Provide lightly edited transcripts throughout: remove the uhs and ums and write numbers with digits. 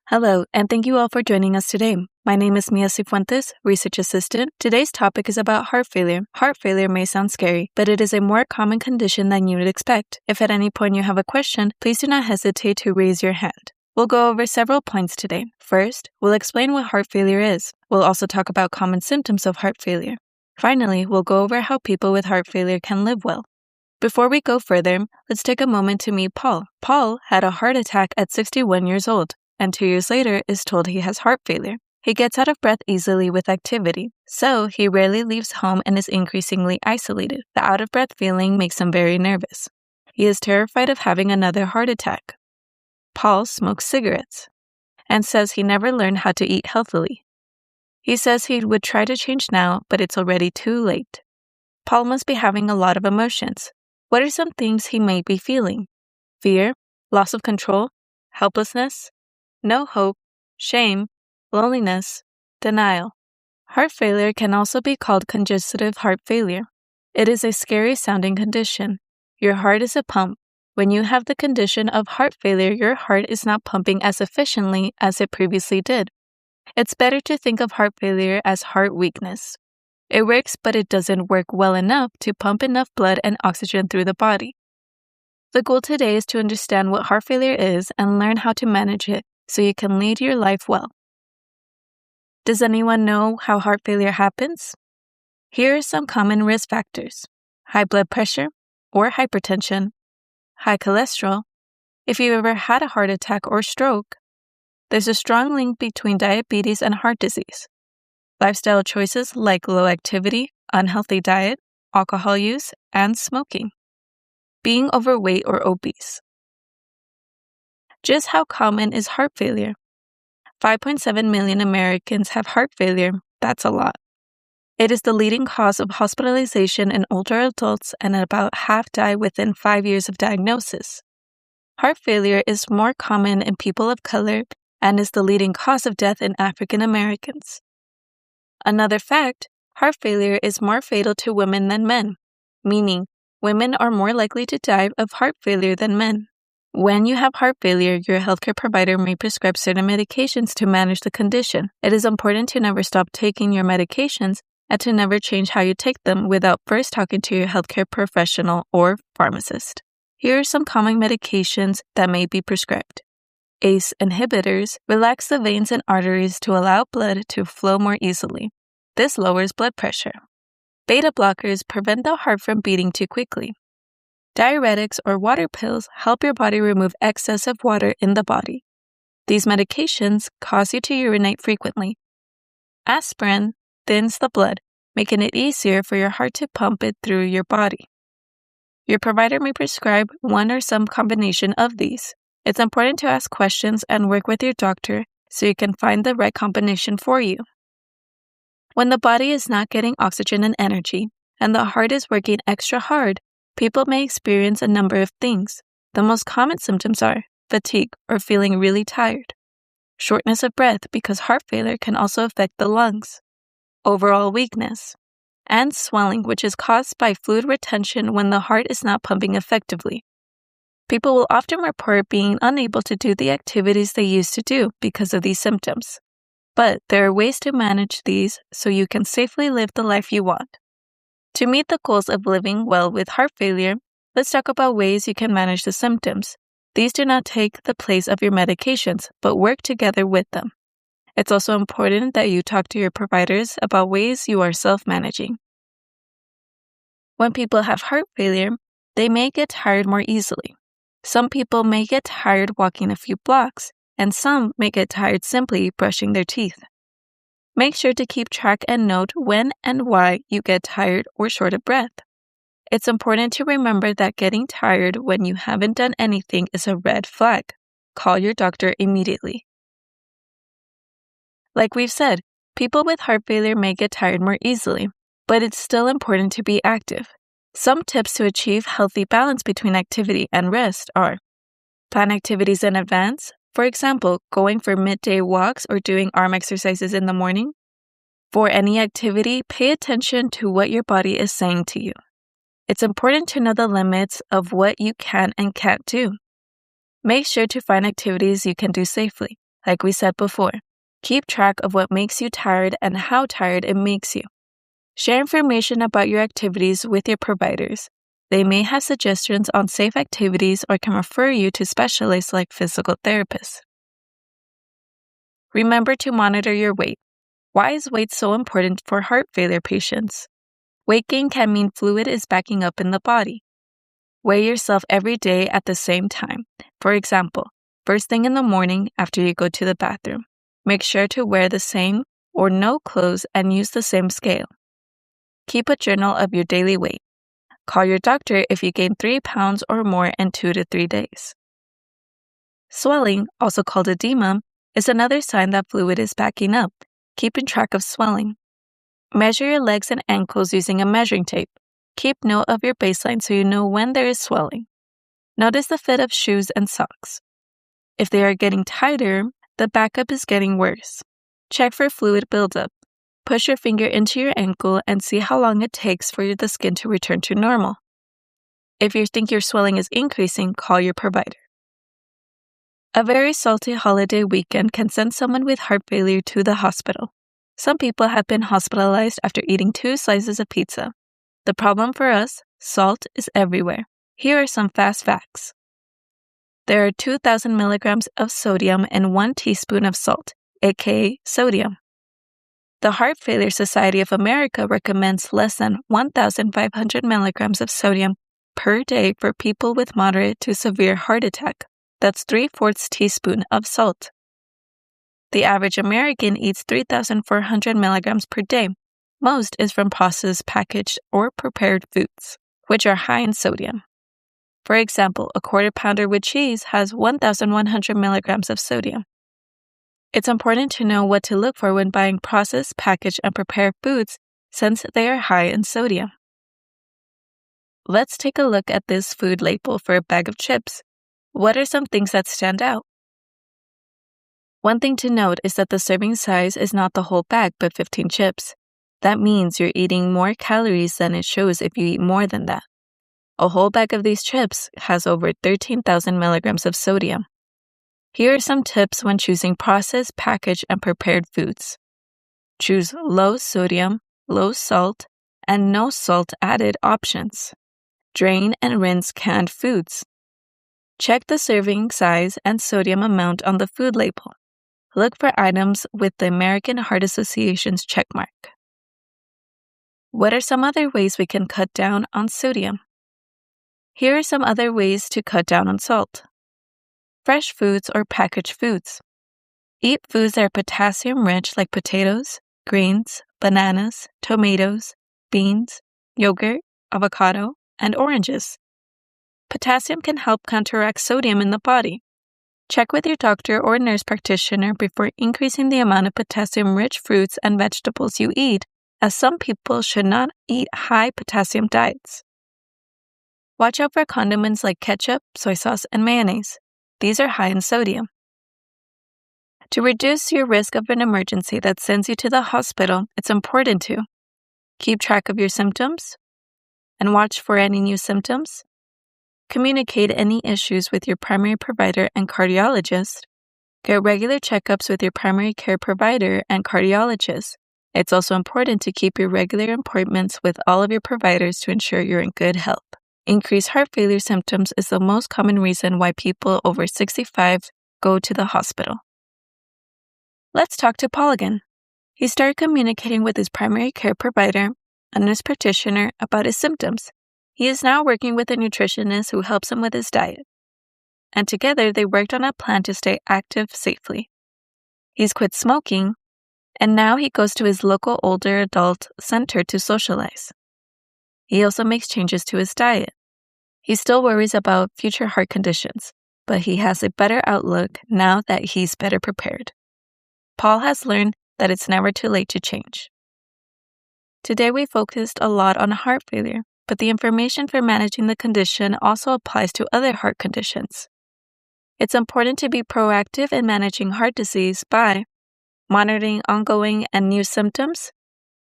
Hello, and thank you all for joining us today. My name is Mia Cifuentes, Research Assistant. Today's topic is about heart failure. Heart failure may sound scary, but it is a more common condition than you would expect. If at any point you have a question, please do not hesitate to raise your hand. We'll go over several points today. First, we'll explain what heart failure is. We'll also talk about common symptoms of heart failure. Finally, we'll go over how people with heart failure can live well. Before we go further, let's take a moment to meet Paul. Paul had a heart attack at 61 years old, and 2 years later is told he has heart failure. He gets out of breath easily with activity, so he rarely leaves home and is increasingly isolated. The out-of-breath feeling makes him very nervous. He is terrified of having another heart attack. Paul smokes cigarettes and says he never learned how to eat healthily. He says he would try to change now, but it's already too late. Paul must be having a lot of emotions. What are some things he may be feeling? Fear, loss of control, helplessness, no hope, shame, loneliness, denial. Heart failure can also be called congestive heart failure. It is a scary-sounding condition. Your heart is a pump. When you have the condition of heart failure, your heart is not pumping as efficiently as it previously did. It's better to think of heart failure as heart weakness. It works, but it doesn't work well enough to pump enough blood and oxygen through the body. The goal today is to understand what heart failure is and learn how to manage it so you can lead your life well. Does anyone know how heart failure happens? Here are some common risk factors: high blood pressure or hypertension, high cholesterol, if you ever had a heart attack or stroke. There's a strong link between diabetes and heart disease. Lifestyle choices like low activity, unhealthy diet, alcohol use, and smoking. Being overweight or obese. Just how common is heart failure? 5.7 million Americans have heart failure. That's a lot. It is the leading cause of hospitalization in older adults, and about half die within 5 years of diagnosis. Heart failure is more common in people of color and is the leading cause of death in African Americans. Another fact, heart failure is more fatal to women than men, meaning women are more likely to die of heart failure than men. When you have heart failure, your healthcare provider may prescribe certain medications to manage the condition. It is important to never stop taking your medications and to never change how you take them without first talking to your healthcare professional or pharmacist. Here are some common medications that may be prescribed. ACE inhibitors relax the veins and arteries to allow blood to flow more easily. This lowers blood pressure. Beta blockers prevent the heart from beating too quickly. Diuretics or water pills help your body remove excess of water in the body. These medications cause you to urinate frequently. Aspirin thins the blood, making it easier for your heart to pump it through your body. Your provider may prescribe one or some combination of these. It's important to ask questions and work with your doctor so you can find the right combination for you. When the body is not getting oxygen and energy, and the heart is working extra hard, people may experience a number of things. The most common symptoms are fatigue or feeling really tired, shortness of breath because heart failure can also affect the lungs, overall weakness, and swelling, which is caused by fluid retention when the heart is not pumping effectively. People will often report being unable to do the activities they used to do because of these symptoms. But there are ways to manage these so you can safely live the life you want. To meet the goals of living well with heart failure, let's talk about ways you can manage the symptoms. These do not take the place of your medications, but work together with them. It's also important that you talk to your providers about ways you are self-managing. When people have heart failure, they may get tired more easily. Some people may get tired walking a few blocks, and some may get tired simply brushing their teeth. Make sure to keep track and note when and why you get tired or short of breath. It's important to remember that getting tired when you haven't done anything is a red flag. Call your doctor immediately. Like we've said, people with heart failure may get tired more easily, but it's still important to be active. Some tips to achieve healthy balance between activity and rest are: plan activities in advance. For example, going for midday walks or doing arm exercises in the morning. For any activity, pay attention to what your body is saying to you. It's important to know the limits of what you can and can't do. Make sure to find activities you can do safely. Like we said before, keep track of what makes you tired and how tired it makes you. Share information about your activities with your providers. They may have suggestions on safe activities or can refer you to specialists like physical therapists. Remember to monitor your weight. Why is weight so important for heart failure patients? Weight gain can mean fluid is backing up in the body. Weigh yourself every day at the same time. For example, first thing in the morning after you go to the bathroom. Make sure to wear the same or no clothes and use the same scale. Keep a journal of your daily weight. Call your doctor if you gain 3 pounds or more in 2 to 3 days. Swelling, also called edema, is another sign that fluid is backing up. Keeping track of swelling. Measure your legs and ankles using a measuring tape. Keep note of your baseline so you know when there is swelling. Notice the fit of shoes and socks. If they are getting tighter, the backup is getting worse. Check for fluid buildup. Push your finger into your ankle and see how long it takes for the skin to return to normal. If you think your swelling is increasing, call your provider. A very salty holiday weekend can send someone with heart failure to the hospital. Some people have been hospitalized after eating 2 slices of pizza. The problem for us, salt is everywhere. Here are some fast facts. There are 2,000 milligrams of sodium in 1 teaspoon of salt, aka sodium. The Heart Failure Society of America recommends less than 1,500 milligrams of sodium per day for people with moderate to severe heart attack. That's 3/4 teaspoon of salt. The average American eats 3,400 milligrams per day. Most is from processed, packaged, or prepared foods, which are high in sodium. For example, a quarter pounder with cheese has 1,100 milligrams of sodium. It's important to know what to look for when buying processed, packaged, and prepared foods since they are high in sodium. Let's take a look at this food label for a bag of chips. What are some things that stand out? One thing to note is that the serving size is not the whole bag but 15 chips. That means you're eating more calories than it shows if you eat more than that. A whole bag of these chips has over 13,000 milligrams of sodium. Here are some tips when choosing processed, packaged, and prepared foods. Choose low sodium, low salt, and no salt added options. Drain and rinse canned foods. Check the serving size and sodium amount on the food label. Look for items with the American Heart Association's checkmark. What are some other ways we can cut down on sodium? Here are some other ways to cut down on salt. Fresh foods or packaged foods. Eat foods that are potassium-rich like potatoes, greens, bananas, tomatoes, beans, yogurt, avocado, and oranges. Potassium can help counteract sodium in the body. Check with your doctor or nurse practitioner before increasing the amount of potassium-rich fruits and vegetables you eat, as some people should not eat high potassium diets. Watch out for condiments like ketchup, soy sauce, and mayonnaise. These are high in sodium. To reduce your risk of an emergency that sends you to the hospital, it's important to keep track of your symptoms and watch for any new symptoms. Communicate any issues with your primary provider and cardiologist. Get regular checkups with your primary care provider and cardiologist. It's also important to keep your regular appointments with all of your providers to ensure you're in good health. Increased heart failure symptoms is the most common reason why people over 65 go to the hospital. Let's talk to Paul again. He started communicating with his primary care provider, a nurse practitioner, about his symptoms. He is now working with a nutritionist who helps him with his diet. And together they worked on a plan to stay active safely. He's quit smoking, and now he goes to his local older adult center to socialize. He also makes changes to his diet. He still worries about future heart conditions, but he has a better outlook now that he's better prepared. Paul has learned that it's never too late to change. Today we focused a lot on heart failure, but the information for managing the condition also applies to other heart conditions. It's important to be proactive in managing heart disease by monitoring ongoing and new symptoms.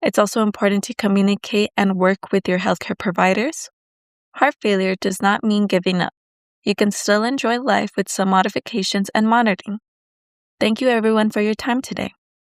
It's also important to communicate and work with your healthcare providers. Heart failure does not mean giving up. You can still enjoy life with some modifications and monitoring. Thank you everyone for your time today.